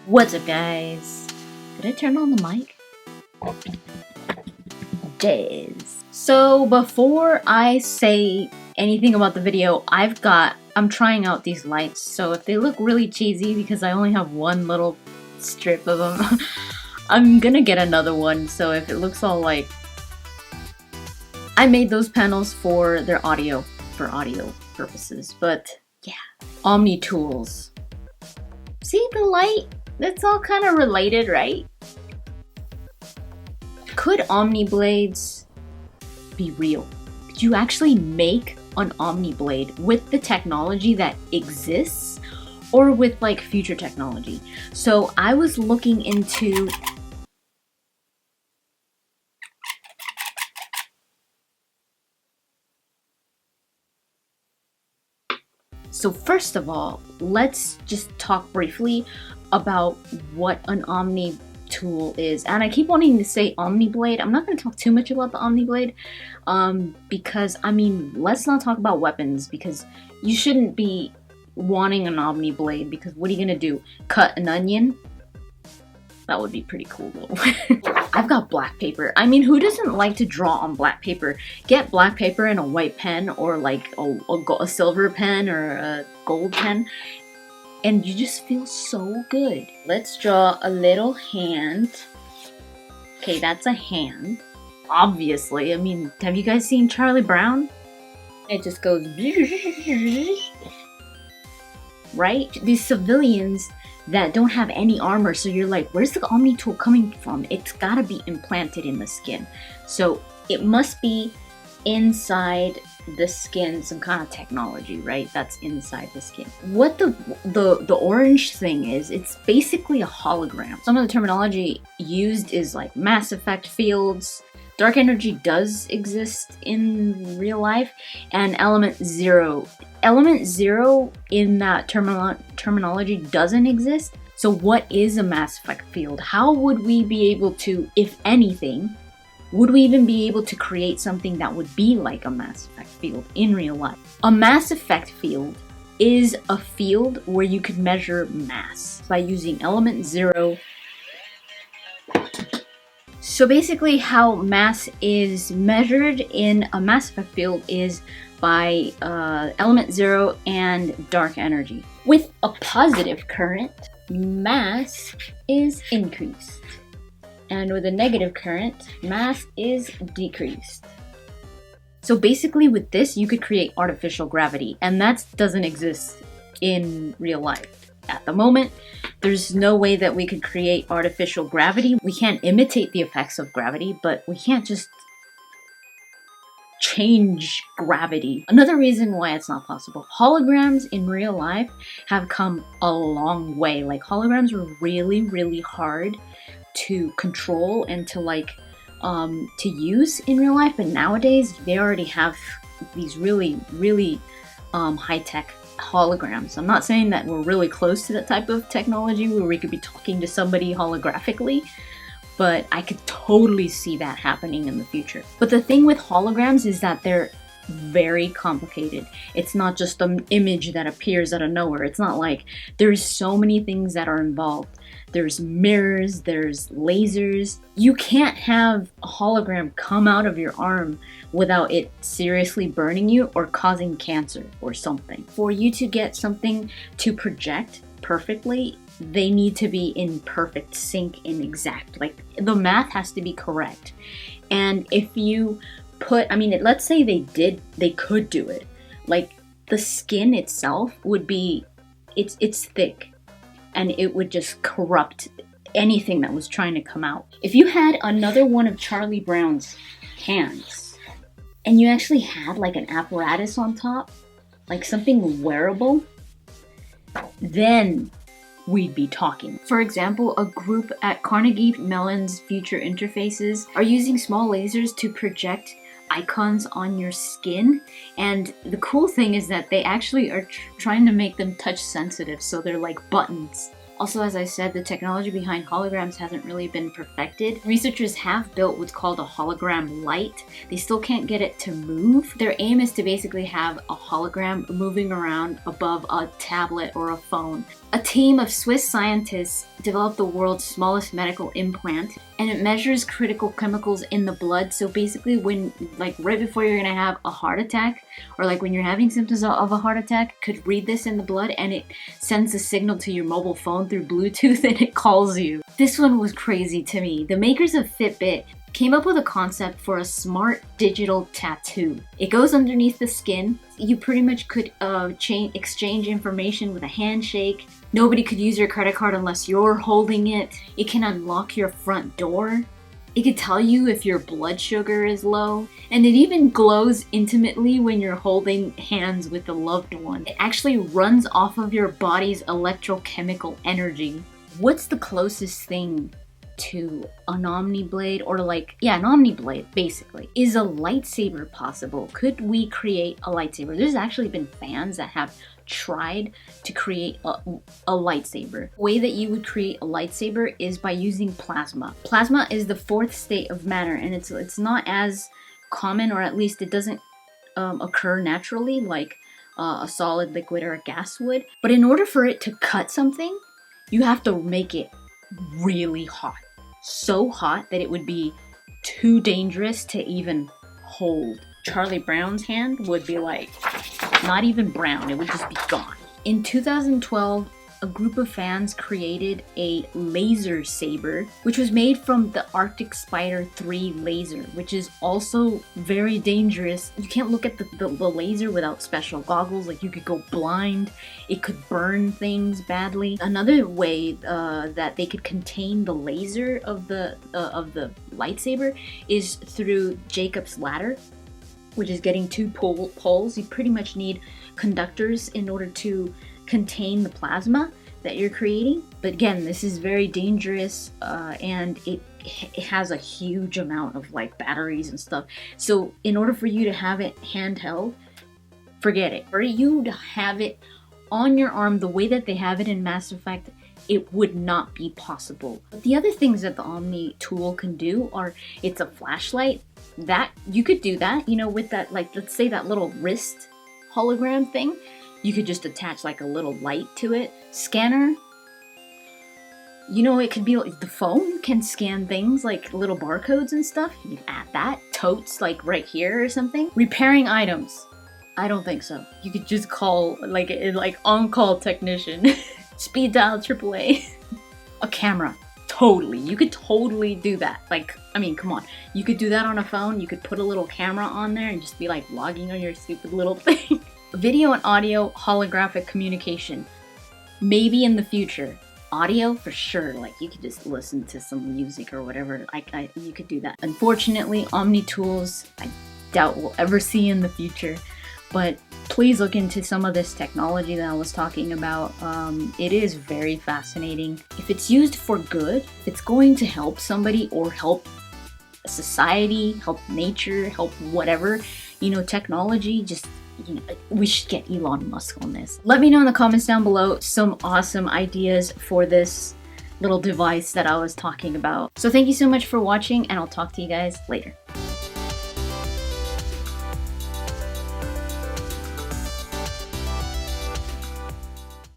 What's up, guys? Did I turn on the mic? Jazz. So before I say anything about the video, I'm trying out these lights. So if they look really cheesy because I only have one little strip of them, I'm gonna get another one. So if it looks all like, I made those panels for their audio, for audio purposes. But yeah, Omni Tools. See the light? That's all kind of related, right? Could Omni blades be real? Could you actually make an Omni blade with the technology that exists, or with like future technology? So I was looking into So first of all, let's just talk briefly about what an Omni tool is. And I keep wanting to say Omni blade. I'm not going to talk too much about the Omni blade because, I mean, let's not talk about weapons, because you shouldn't be wanting an Omni blade, because what are you going to do? Cut an onion? That would be pretty cool though. I've got black paper. I mean, who doesn't like to draw on black paper? Get black paper and a white pen, or like a silver pen or a gold pen, and you just feel so good. Let's draw a little hand. Okay, that's a hand. Obviously, I mean, have you guys seen Charlie Brown? It just goes right? These civilians that don't have any armor, so you're like, where's the Omni tool coming from? It's gotta be implanted in the skin. So it must be inside the skin, some kind of technology, right? That's inside the skin. What the orange thing is, it's basically a hologram. Some of the terminology used is like mass effect fields. Dark energy does exist in real life, and element zero. Element zero in that terminology doesn't exist. So what is a mass effect field? How would we be able to, if anything, would we even be able to create something that would be like a mass effect field in real life? A mass effect field is a field where you could measure mass by using element zero. So basically how mass is measured in a mass effect field is by element zero and dark energy. With a positive current, mass is increased. And with a negative current, mass is decreased. So basically with this, you could create artificial gravity, and that doesn't exist in real life. At the moment, there's no way that we could create artificial gravity. We can't imitate the effects of gravity, but we can't just change gravity. Another reason why it's not possible, holograms in real life have come a long way. Like, holograms were really, really hard to control and to like to use in real life, but nowadays they already have these really, really high-tech holograms. I'm not saying that we're really close to that type of technology where we could be talking to somebody holographically, but I could totally see that happening in the future. But the thing with holograms is that they're very complicated. It's not just an image that appears out of nowhere. It's not like, there's so many things that are involved. There's mirrors, there's lasers. You can't have a hologram come out of your arm without it seriously burning you or causing cancer or something. For you to get something to project perfectly, they need to be in perfect sync and exact. Like, the math has to be correct. And if you put, I mean, let's say they could do it. Like, the skin itself would be, it's thick, and it would just corrupt anything that was trying to come out. If you had another one of Charlie Brown's hands, and you actually had like an apparatus on top, like something wearable, then we'd be talking. For example, a group at Carnegie Mellon's Future Interfaces are using small lasers to project icons on your skin, and the cool thing is that they actually are trying to make them touch sensitive, so they're like buttons Also, as I said, the technology behind holograms hasn't really been perfected. Researchers have built what's called a hologram light. They still can't get it to move. Their aim is to basically have a hologram moving around above a tablet or a phone. A team of Swiss scientists developed the world's smallest medical implant, and it measures critical chemicals in the blood. So basically when, like right before you're gonna have a heart attack, or like when you're having symptoms of a heart attack, could read this in the blood and it sends a signal to your mobile phone through Bluetooth and it calls you. This one was crazy to me. The makers of Fitbit came up with a concept for a smart digital tattoo. It goes underneath the skin. You pretty much could exchange information with a handshake. Nobody could use your credit card unless you're holding it. It can unlock your front door. It could tell you if your blood sugar is low. And it even glows intimately when you're holding hands with a loved one. It actually runs off of your body's electrochemical energy. What's the closest thing to an Omni blade, or like, yeah, an Omni blade basically? Is a lightsaber possible? Could we create a lightsaber? There's actually been fans that have tried to create a lightsaber. The way that you would create a lightsaber is by using plasma. Plasma is the fourth state of matter, and it's not as common, or at least it doesn't occur naturally like a solid, liquid, or a gas would. But in order for it to cut something, you have to make it really hot. So hot that it would be too dangerous to even hold. Charlie Brown's hand would be like, not even brown, it would just be gone. In 2012, a group of fans created a laser saber, which was made from the Arctic Spider 3 laser, which is also very dangerous. You can't look at the laser without special goggles, like you could go blind, it could burn things badly. Another way that they could contain the laser of the lightsaber is through Jacob's ladder, which is getting two poles. You pretty much need conductors in order to contain the plasma that you're creating. But again, this is very dangerous, and it has a huge amount of like batteries and stuff. So in order for you to have it handheld, forget it. For you to have it on your arm the way that they have it in Mass Effect, it would not be possible. But the other things that the Omni Tool can do are, it's a flashlight. That you could do that, you know, with that, like, let's say that little wrist hologram thing, you could just attach like a little light to it. Scanner, you know, it could be like the phone can scan things like little barcodes and stuff. You can add that. Totes, like right here or something. Repairing items, I don't think so. You could just call like on-call technician. Speed dial AAA. A camera. Totally. You could totally do that. Like, I mean, come on. You could do that on a phone. You could put a little camera on there and just be like vlogging on your stupid little thing. Video and audio holographic communication. Maybe in the future. Audio, for sure. Like, you could just listen to some music or whatever. You could do that. Unfortunately, Omni Tools, I doubt we'll ever see in the future. But please look into some of this technology that I was talking about. It is very fascinating. If it's used for good, it's going to help somebody or help society, help nature, help whatever. You know, technology, just, you know, we should get Elon Musk on this. Let me know in the comments down below some awesome ideas for this little device that I was talking about. So thank you so much for watching, and I'll talk to you guys later.